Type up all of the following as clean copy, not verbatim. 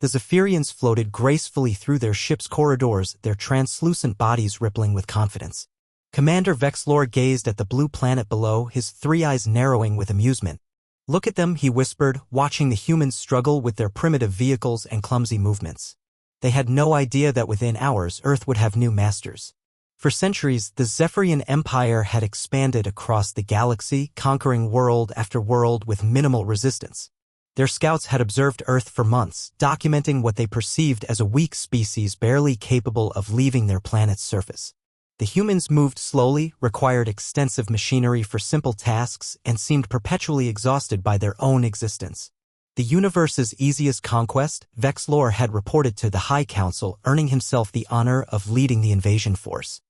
The Zephyrians floated gracefully through their ship's corridors, their translucent bodies rippling with confidence. Commander Vexlor gazed at the blue planet below, his three eyes narrowing with amusement. "Look at them," he whispered, watching the humans struggle with their primitive vehicles and clumsy movements. They had no idea that within hours Earth would have new masters. For centuries, the Zephyrian Empire had expanded across the galaxy, conquering world after world with minimal resistance. Their scouts had observed Earth for months, documenting what they perceived as a weak species barely capable of leaving their planet's surface. The humans moved slowly, required extensive machinery for simple tasks, and seemed perpetually exhausted by their own existence. The universe's easiest conquest, Vexlor had reported to the High Council, earning himself the honor of leading the invasion force.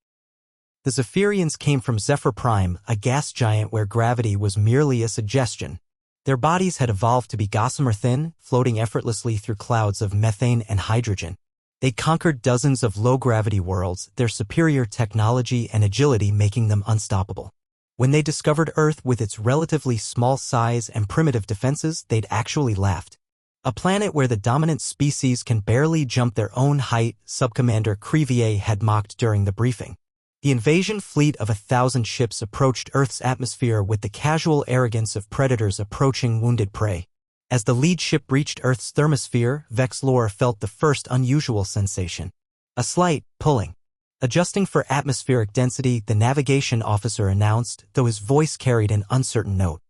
The Zephyrians came from Zephyr Prime, a gas giant where gravity was merely a suggestion. Their bodies had evolved to be gossamer thin, floating effortlessly through clouds of methane and hydrogen. They conquered dozens of low-gravity worlds, their superior technology and agility making them unstoppable. When they discovered Earth with its relatively small size and primitive defenses, they'd actually laughed. A planet where the dominant species can barely jump their own height, Subcommander Crevier had mocked during the briefing. The invasion fleet of 1,000 ships approached Earth's atmosphere with the casual arrogance of predators approaching wounded prey. As the lead ship reached Earth's thermosphere, Vexlor felt the first unusual sensation. A slight pulling. Adjusting for atmospheric density, the navigation officer announced, though his voice carried an uncertain note.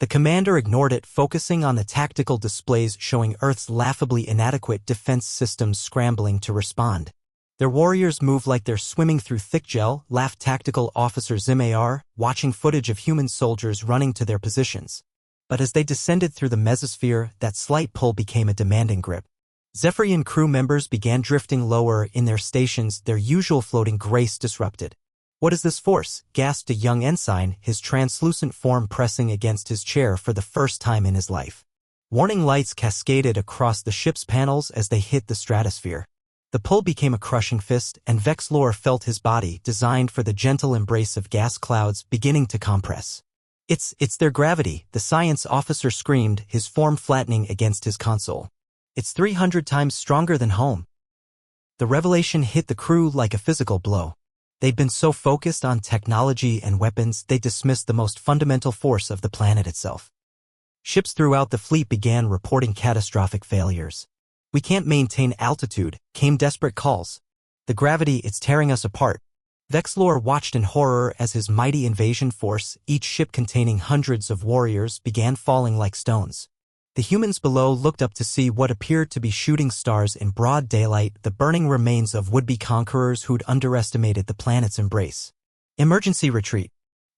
The commander ignored it, focusing on the tactical displays showing Earth's laughably inadequate defense systems scrambling to respond. Their warriors move like they're swimming through thick gel, laughed Tactical Officer Zimayar, watching footage of human soldiers running to their positions. But as they descended through the mesosphere, that slight pull became a demanding grip. Zephyrian crew members began drifting lower in their stations, their usual floating grace disrupted. "What is this force?" gasped a young ensign, his translucent form pressing against his chair for the first time in his life. Warning lights cascaded across the ship's panels as they hit the stratosphere. The pull became a crushing fist, and Vexlor felt his body, designed for the gentle embrace of gas clouds, beginning to compress. It's their gravity," the science officer screamed, his form flattening against his console. "It's 300 times stronger than home." The revelation hit the crew like a physical blow. They'd been so focused on technology and weapons, they dismissed the most fundamental force of the planet itself. Ships throughout the fleet began reporting catastrophic failures. "We can't maintain altitude," came desperate calls. "The gravity, it's tearing us apart." Vexlor watched in horror as his mighty invasion force, each ship containing hundreds of warriors, began falling like stones. The humans below looked up to see what appeared to be shooting stars in broad daylight, the burning remains of would-be conquerors who'd underestimated the planet's embrace. "Emergency retreat,"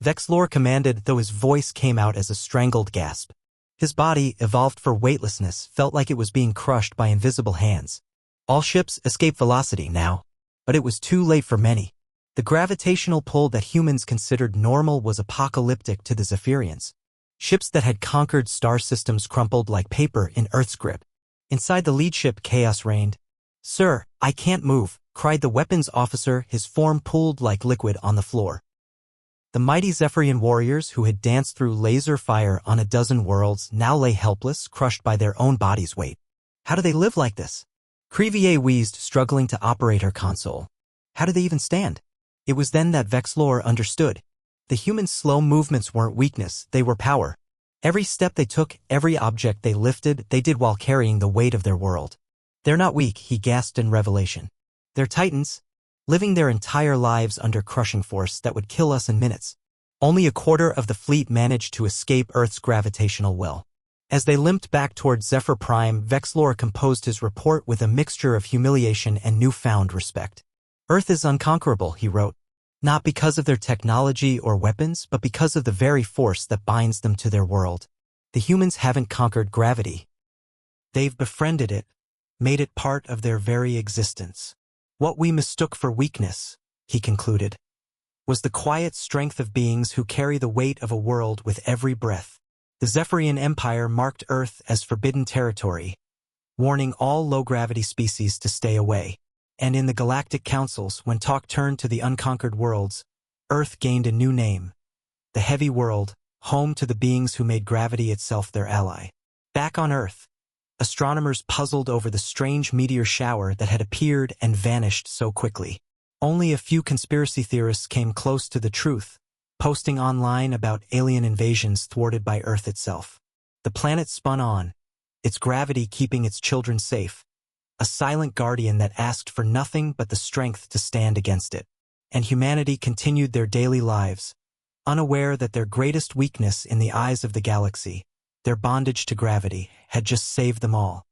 Vexlor commanded, though his voice came out as a strangled gasp. His body, evolved for weightlessness, felt like it was being crushed by invisible hands. All ships escape velocity now. But it was too late for many. The gravitational pull that humans considered normal was apocalyptic to the Zephyrians. Ships that had conquered star systems crumpled like paper in Earth's grip. Inside the lead ship, chaos reigned. "Sir, I can't move," cried the weapons officer, his form pooled like liquid on the floor. The mighty Zephyrian warriors who had danced through laser fire on a dozen worlds now lay helpless, crushed by their own body's weight. "How do they live like this?" Crevier wheezed, struggling to operate her console. "How do they even stand?" It was then that Vexlor understood. The humans' slow movements weren't weakness, they were power. Every step they took, every object they lifted, they did while carrying the weight of their world. "They're not weak," he gasped in revelation. "They're titans, living their entire lives under crushing force that would kill us in minutes." Only a quarter of the fleet managed to escape Earth's gravitational well. As they limped back toward Zephyr Prime, Vexlor composed his report with a mixture of humiliation and newfound respect. "Earth is unconquerable," he wrote. "Not because of their technology or weapons, but because of the very force that binds them to their world. The humans haven't conquered gravity. They've befriended it, made it part of their very existence. What we mistook for weakness," he concluded, "was the quiet strength of beings who carry the weight of a world with every breath." The Zephyrian Empire marked Earth as forbidden territory, warning all low-gravity species to stay away. And in the galactic councils, when talk turned to the unconquered worlds, Earth gained a new name: the Heavy World, home to the beings who made gravity itself their ally. Back on Earth, Astronomers puzzled over the strange meteor shower that had appeared and vanished so quickly. Only a few conspiracy theorists came close to the truth, posting online about alien invasions thwarted by Earth itself. The planet spun on, its gravity keeping its children safe, a silent guardian that asked for nothing but the strength to stand against it. And humanity continued their daily lives, unaware that their greatest weakness in the eyes of the galaxy, their bondage to gravity, had just saved them all.